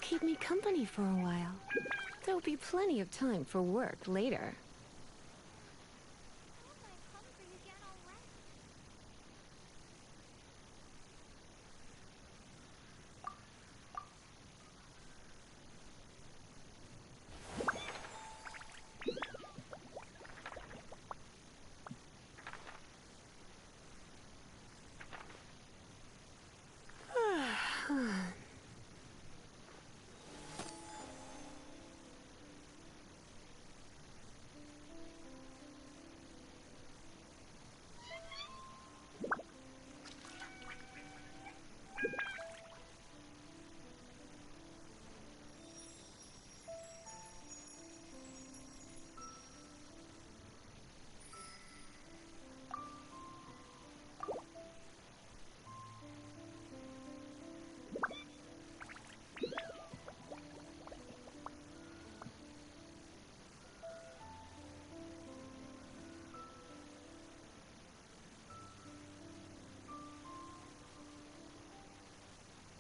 keep me company for a while. There'll be plenty of time for work later.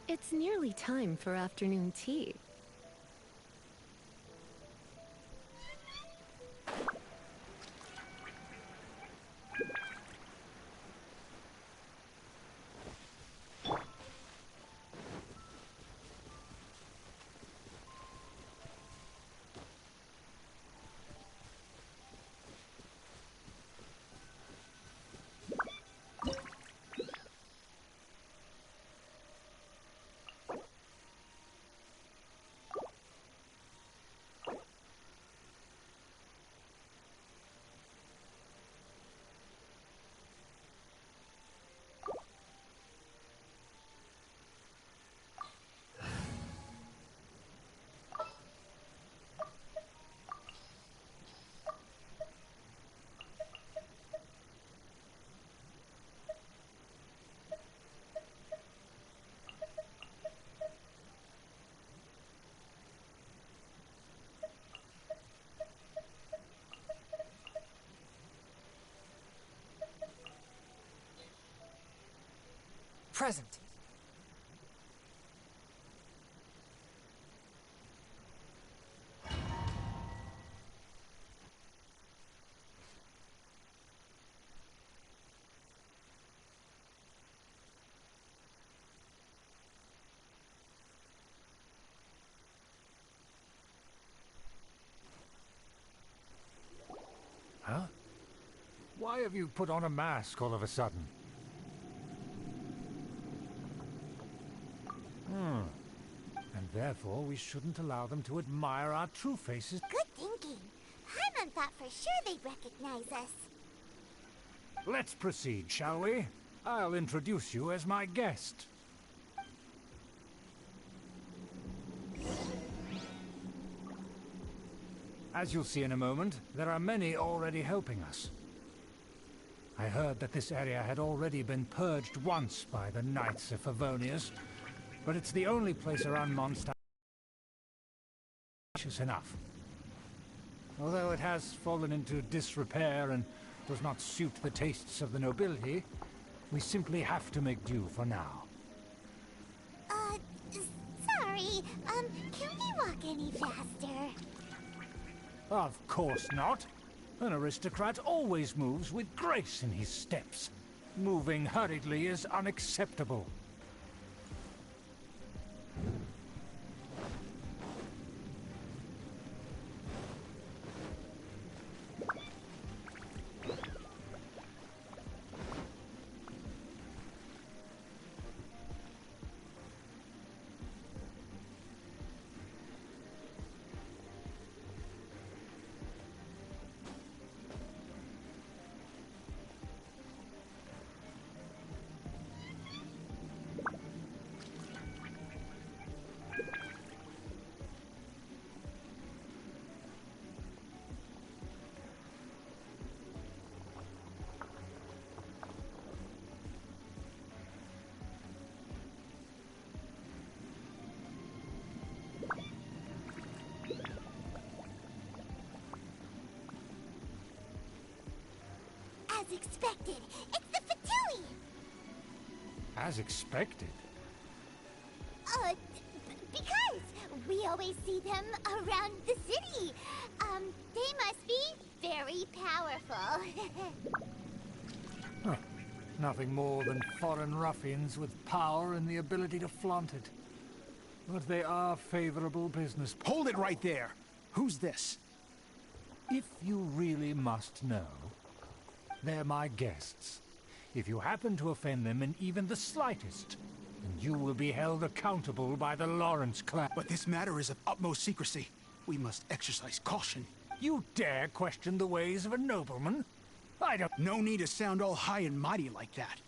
It's nearly time for afternoon tea. Present. Huh? Why have you put on a mask all of a sudden? And therefore we shouldn't allow them to admire our true faces. Good thinking. Paimon thought for sure they'd recognize us. Let's proceed, shall we? I'll introduce you as my guest. As you'll see in a moment, there are many already helping us. I heard that this area had already been purged once by the Knights of Favonius, but it's the only place around Mondstadt enough. Although it has fallen into disrepair and does not suit the tastes of the nobility, we simply have to make do for now. Sorry, can we walk any faster? Of course not. An aristocrat always moves with grace in his steps. Moving hurriedly is unacceptable. As expected, it's the Fatui! As expected? Because We always see them around the city. They must be very powerful. Huh. Nothing more than foreign ruffians with power and the ability to flaunt it. But they are favorable business. Hold it right there! Who's this? If you really must know, they're my guests. If you happen to offend them in even the slightest, then you will be held accountable by the Lawrence clan. But this matter is of utmost secrecy. We must exercise caution. You dare question the ways of a nobleman? I don't... No need to sound all high and mighty like that.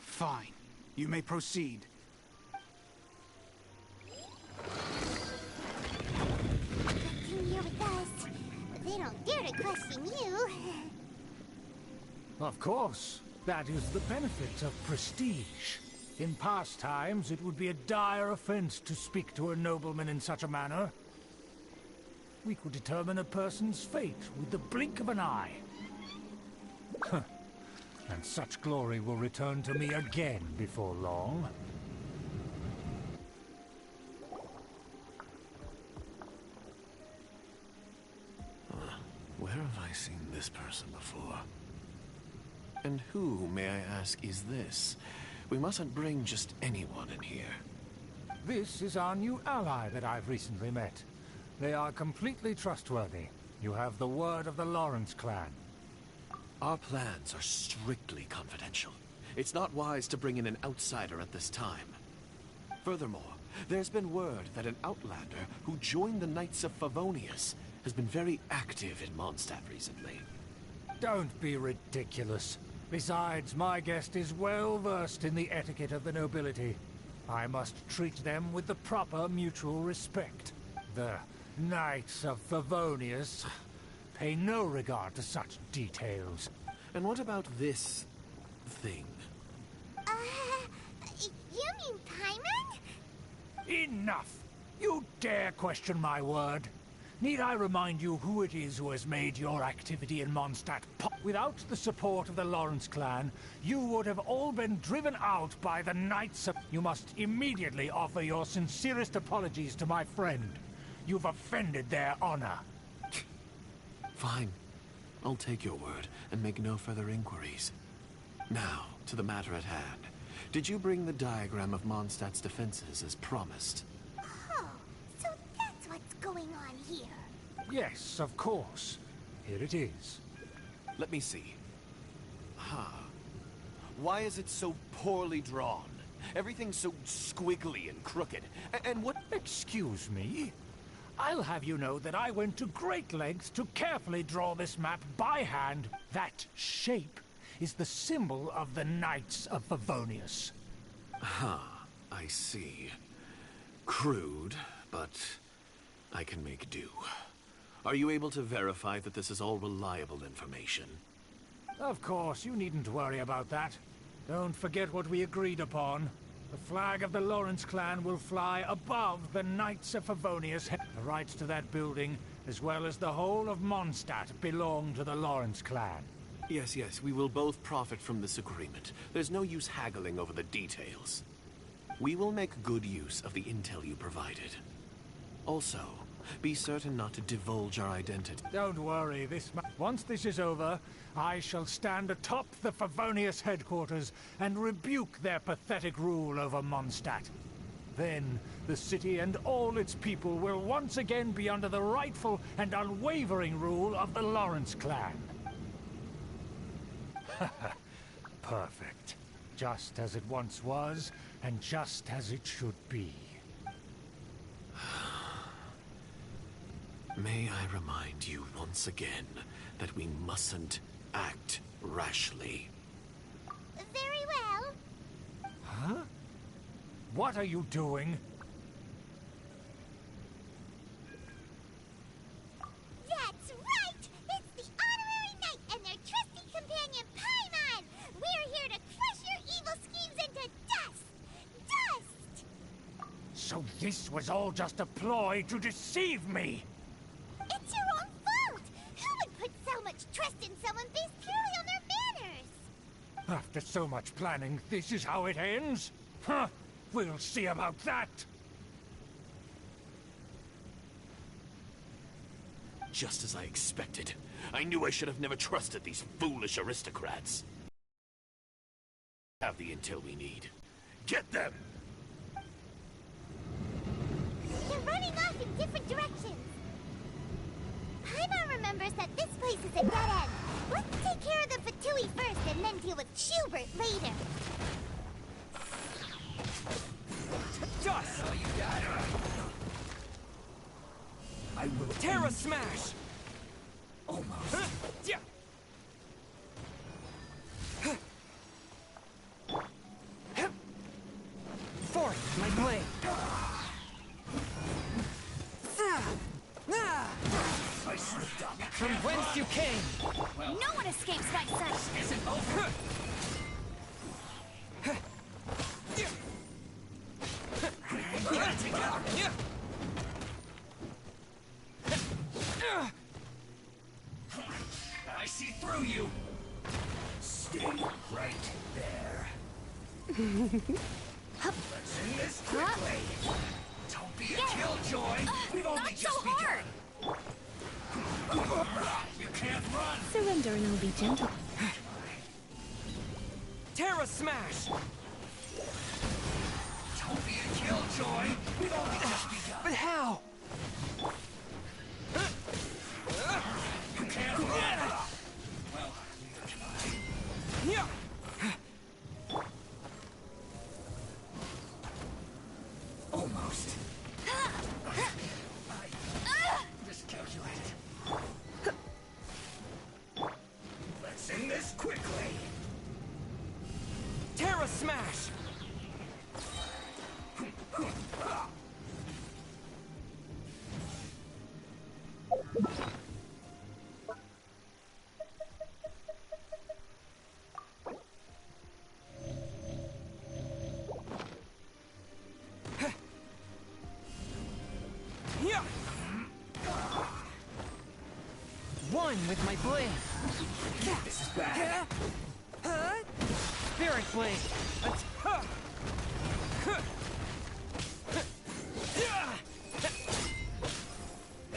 Fine. You may proceed. Come here with us. They don't dare to question you. Of course. That is the benefit of prestige. In past times, it would be a dire offense to speak to a nobleman in such a manner. We could determine a person's fate with the blink of an eye. And such glory will return to me again before long. Where have I seen this person before? And who, may I ask, is this? We mustn't bring just anyone in here. This is our new ally that I've recently met. They are completely trustworthy. You have the word of the Lawrence clan. Our plans are strictly confidential. It's not wise to bring in an outsider at this time. Furthermore, there's been word that an outlander who joined the Knights of Favonius has been very active in Mondstadt recently. Don't be ridiculous. Besides, my guest is well versed in the etiquette of the nobility. I must treat them with the proper mutual respect. The Knights of Favonius pay no regard to such details. And what about this thing? You mean Paimon? Enough! You dare question my word? Need I remind you who it is who has made your activity in Mondstadt Without the support of the Lawrence clan, you would have all been driven out by the Knights of... You must immediately offer your sincerest apologies to my friend. You've offended their honor. Fine. I'll take your word and make no further inquiries. Now, to the matter at hand. Did you bring the diagram of Mondstadt's defenses as promised? Oh, so that's what's going on here. Yes, of course. Here it is. Let me see. Why is it so poorly drawn? Everything's so squiggly and crooked. And what... Excuse me? I'll have you know that I went to great lengths to carefully draw this map by hand. That shape is the symbol of the Knights of Favonius. I see. Crude, but I can make do. Are you able to verify that this is all reliable information? Of course, you needn't worry about that. Don't forget what we agreed upon. The flag of the Lawrence clan will fly above the Knights of Favonius. The rights to that building, as well as the whole of Mondstadt, belong to the Lawrence clan. Yes, we will both profit from this agreement. There's no use haggling over the details. We will make good use of the intel you provided. Also, be certain not to divulge our identity. Don't worry, once this is over, I shall stand atop the Favonius headquarters and rebuke their pathetic rule over Mondstadt. Then, the city and all its people will once again be under the rightful and unwavering rule of the Lawrence clan. Perfect. Just as it once was, and just as it should be. May I remind you once again that we mustn't act rashly. Very well. Huh? What are you doing? That's right! It's the honorary knight and their trusty companion, Paimon! We're here to crush your evil schemes into dust! Dust! So this was all just a ploy to deceive me! It's your own fault! Who would put so much trust in someone based purely on their manners? After so much planning, this is how it ends? Huh? We'll see about that! Just as I expected. I knew I should have never trusted these foolish aristocrats. Have the intel we need. Get them! They're running off in different directions. Paimon remembers that this place is a dead end. Let's take care of the Fatui first and then deal with Schubert later. Dust! I will Terra Smash! almost. Yeah. Forth, my blade! I slipped up. From whence you came! No one escapes my sight. Isn't over. I see through you. Stay right there. Let's end this quickly. Don't be a killjoy. We've only Not so just hard. You can't run. Surrender and I'll be gentle. Terra Smash! Don't be a killjoy. We've only just begun. But how? You can't run. Well, neither can I. Yeah. Almost. Miscalculated. Let's end this quickly. Terra Smash! Yeah. One with my blade. This is bad. Spirit blade.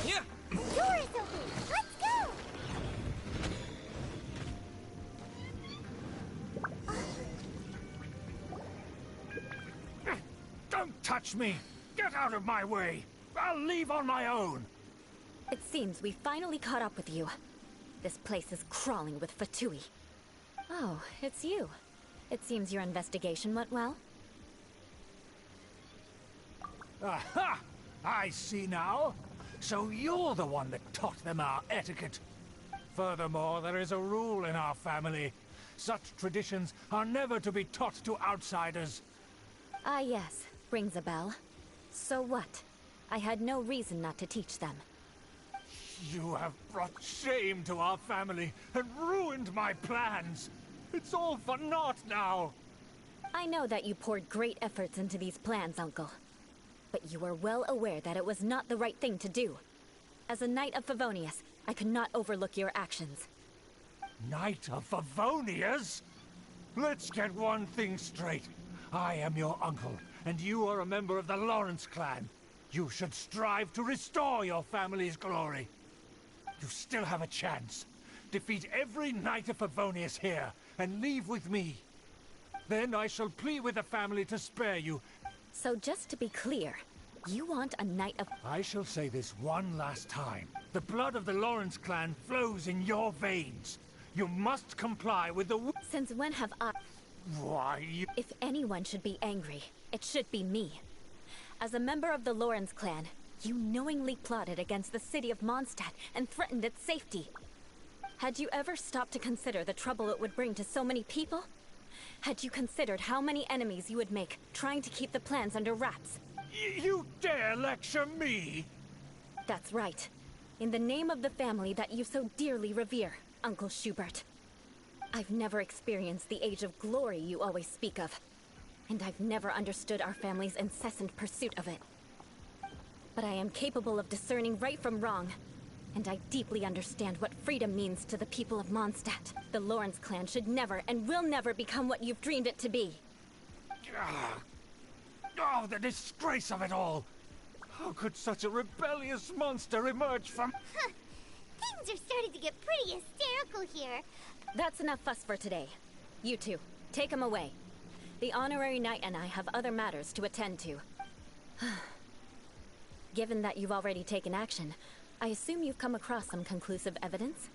Yeah. Door is open. Let's go. Don't touch me! Get out of my way! I'll leave on my own! It seems we finally caught up with you. This place is crawling with Fatui. Oh, it's you. It seems your investigation went well. Aha! I see now. So you're the one that taught them our etiquette. Furthermore, there is a rule in our family. Such traditions are never to be taught to outsiders. Ah, yes. Rings a bell. So what? I had no reason not to teach them. You have brought shame to our family and ruined my plans. It's all for naught now. I know that you poured great efforts into these plans, Uncle. But you were well aware that it was not the right thing to do. As a Knight of Favonius, I could not overlook your actions. Knight of Favonius? Let's get one thing straight. I am your uncle, and you are a member of the Lawrence clan. You should strive to restore your family's glory. You still have a chance. Defeat every Knight of Favonius here, and leave with me. Then I shall plead with the family to spare you. So just to be clear, you want a Knight of... I shall say this one last time. The blood of the Lawrence clan flows in your veins. You must comply with the... Since when have I... Why, you... If anyone should be angry, it should be me. As a member of the Lawrence clan, you knowingly plotted against the city of Mondstadt and threatened its safety. Had you ever stopped to consider the trouble it would bring to so many people? Had you considered how many enemies you would make trying to keep the plans under wraps? You dare lecture me? That's right. In the name of the family that you so dearly revere, Uncle Schubert. I've never experienced the age of glory you always speak of. And I've never understood our family's incessant pursuit of it. But I am capable of discerning right from wrong. And I deeply understand what freedom means to the people of Mondstadt. The Lawrence clan should never and will never become what you've dreamed it to be. Oh, the disgrace of it all! How could such a rebellious monster emerge from... kids are starting to get pretty hysterical here. That's enough fuss for today. You two, take him away. The honorary knight and I have other matters to attend to. Given that you've already taken action, I assume you've come across some conclusive evidence?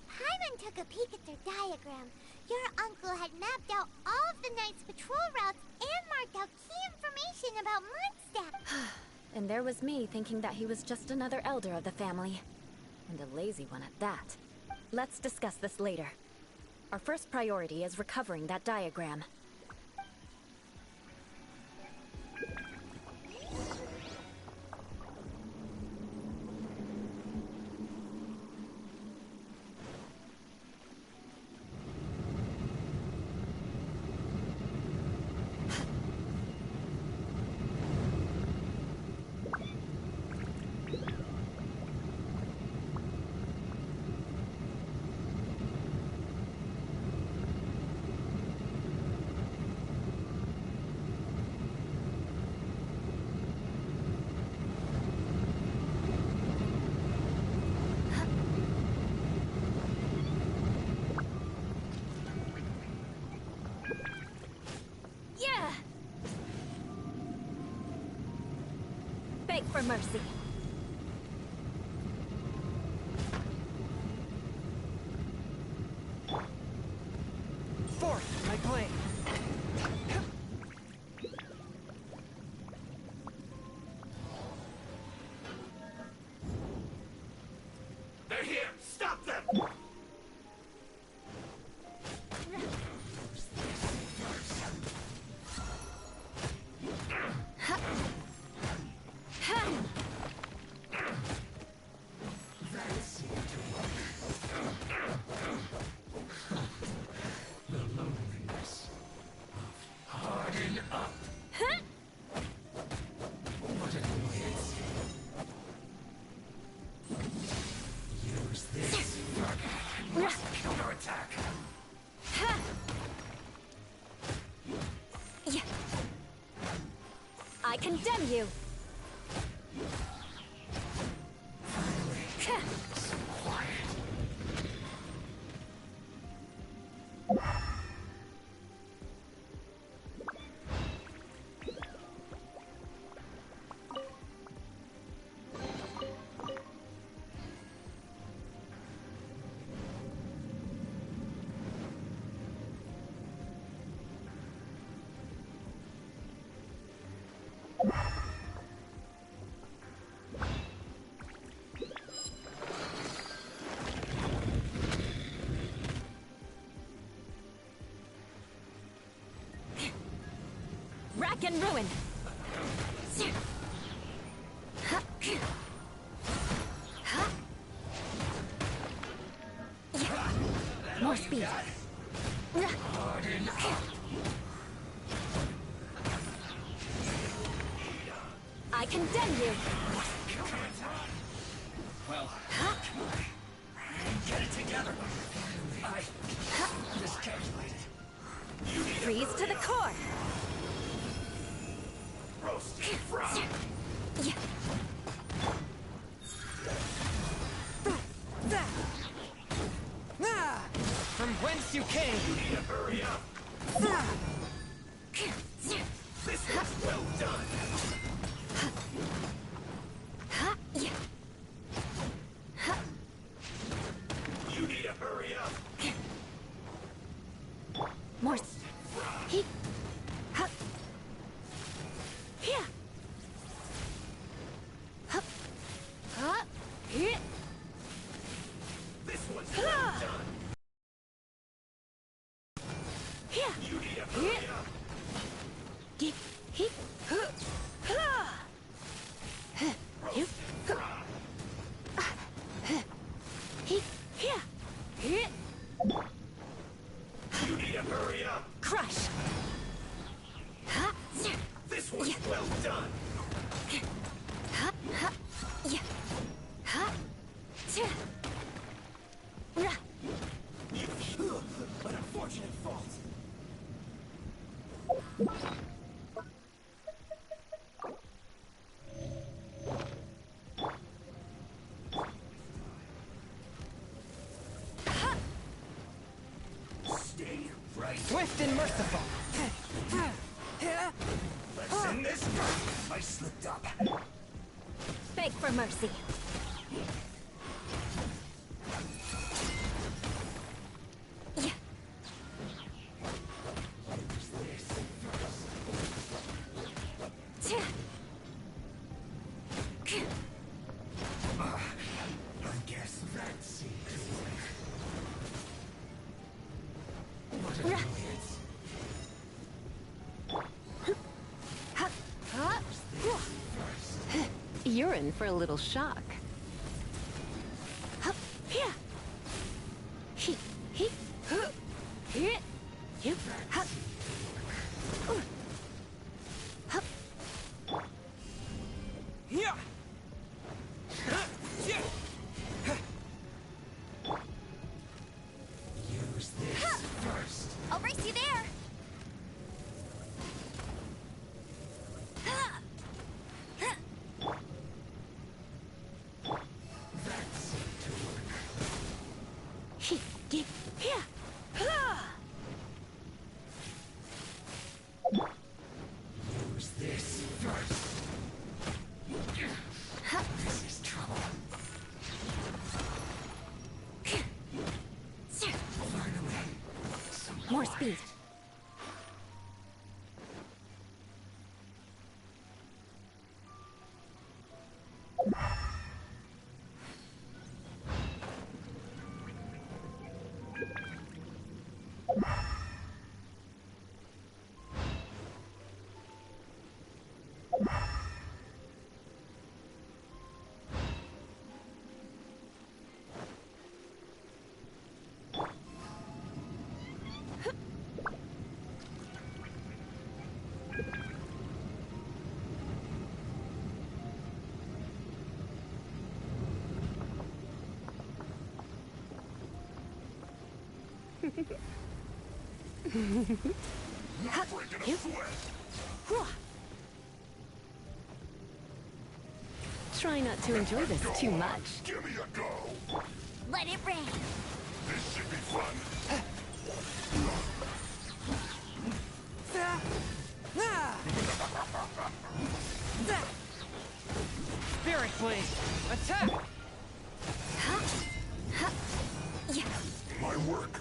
Paimon took a peek at their diagram. Your uncle had mapped out all of the knight's patrol routes and marked out key information about Mondstadt. And there was me thinking that he was just another elder of the family. And a lazy one at that. Let's discuss this later. Our first priority is recovering that diagram. Beg for mercy. Forth, my blade. They're here! Stop them! Counterattack! I condemn you! Rack and ruin! More speed! I condemn you! Well, get it together. I miscalculated. Freeze to the core! Roasted from. From whence you came! Need to hurry up. This was well done. You need to hurry up. More. He. Here. right. Swift and merciful. Let's end this. I slipped up. Beg for mercy. Yeah. I guess that seems what a annoyance. You're in for a little shock. Yeah. Use this first. I'll race you there. That seemed to work. Use this first. This is trouble. Finally, some More quiet. speed. Try not to enjoy this too much. Give me a go. Let it rain. This should be fun. Spirit Blade. Attack. My work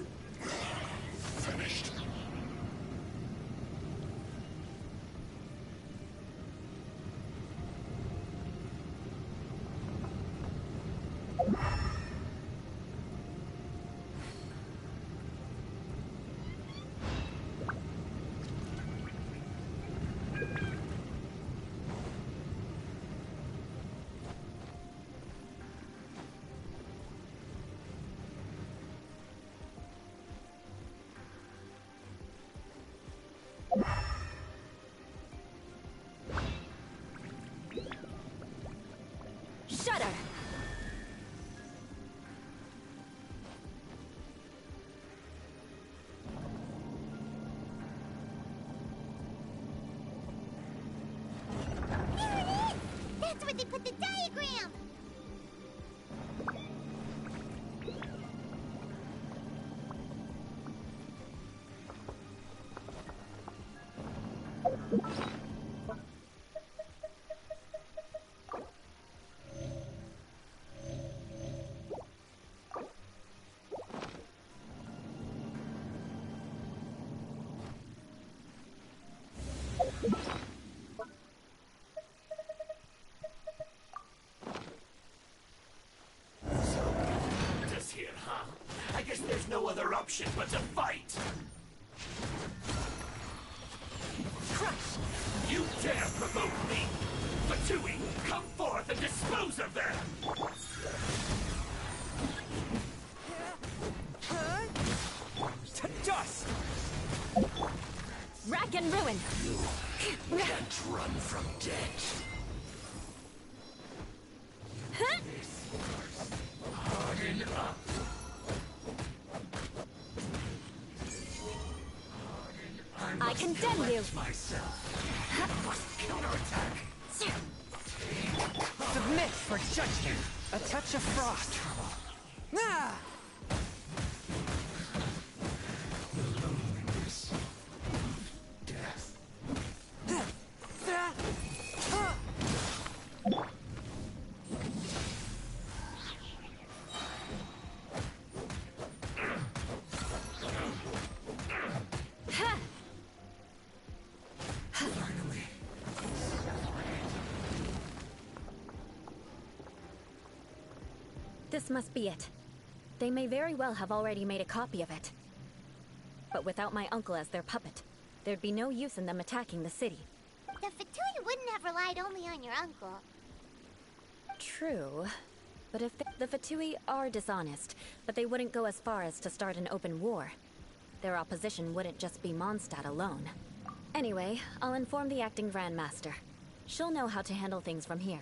finished. Shudder! There it is! That's where they put the diagram! This here, huh? I guess there's no other option but to fight. Crush! You dare provoke me! Fatui, come forth and dispose of them! To dust. Rack and ruin! Can't run from death. Harden up. I condemn you! Myself. Must counterattack. Submit for judgment. A touch of frost. Ah! This must be it. They may very well have already made a copy of it. But without my uncle as their puppet, there'd be no use in them attacking the city. The Fatui wouldn't have relied only on your uncle. True. But if the Fatui are dishonest, but they wouldn't go as far as to start an open war. Their opposition wouldn't just be Mondstadt alone. Anyway, I'll inform the acting Grandmaster. She'll know how to handle things from here.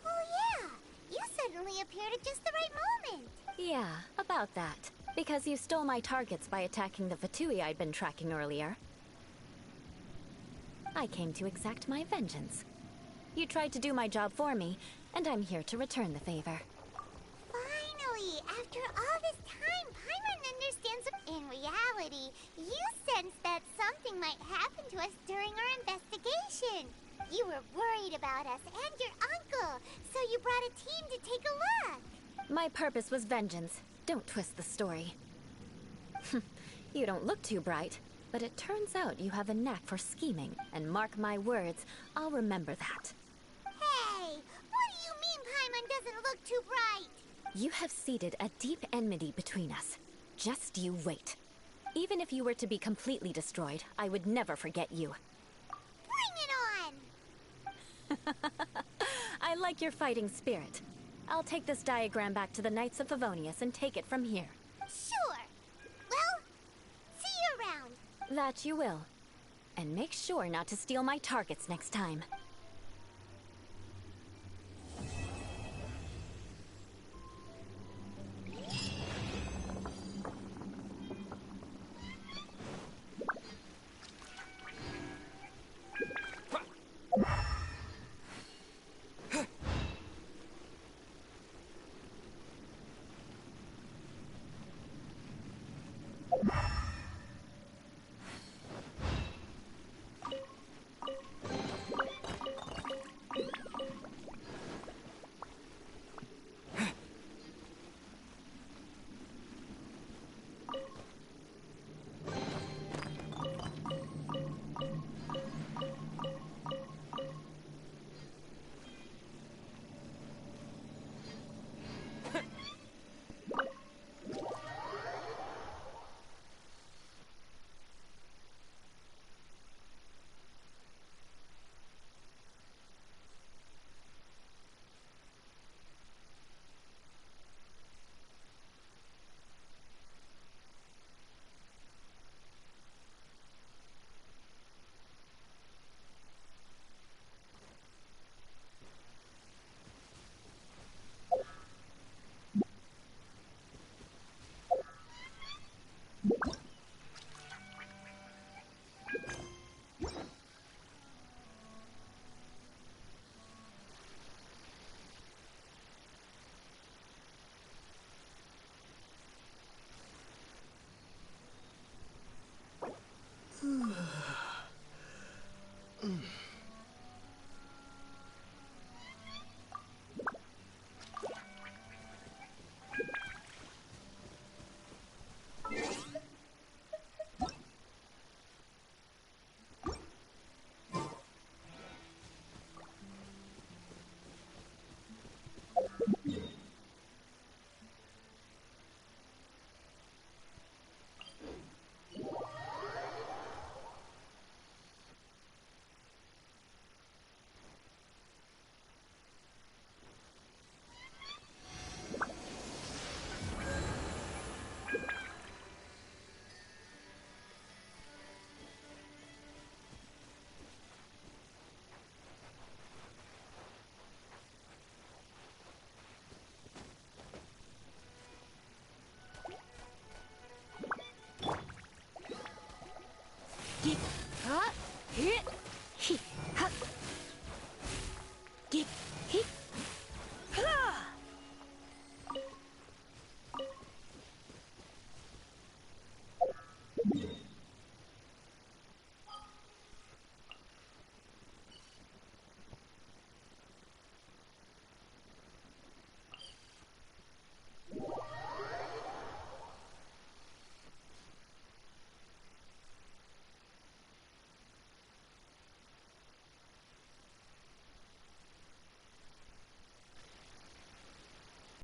Oh yeah! You suddenly appeared at just the right moment! Yeah, about that. Because you stole my targets by attacking the Fatui I'd been tracking earlier. I came to exact my vengeance. You tried to do my job for me, and I'm here to return the favor. Finally! After all this time, Paimon understands. In reality, you sensed that something might happen to us during our investigation. You were worried about us and your uncle, so you brought a team to take a look. My purpose was vengeance. Don't twist the story. You don't look too bright, but it turns out you have a knack for scheming, and mark my words, I'll remember that. Hey, what do you mean Paimon doesn't look too bright? You have seeded a deep enmity between us. Just you wait. Even if you were to be completely destroyed, I would never forget you. Bring it on! I like your fighting spirit. I'll take this diagram back to the Knights of Favonius and take it from here. Sure. Well, see you around. That you will. And make sure not to steal my targets next time.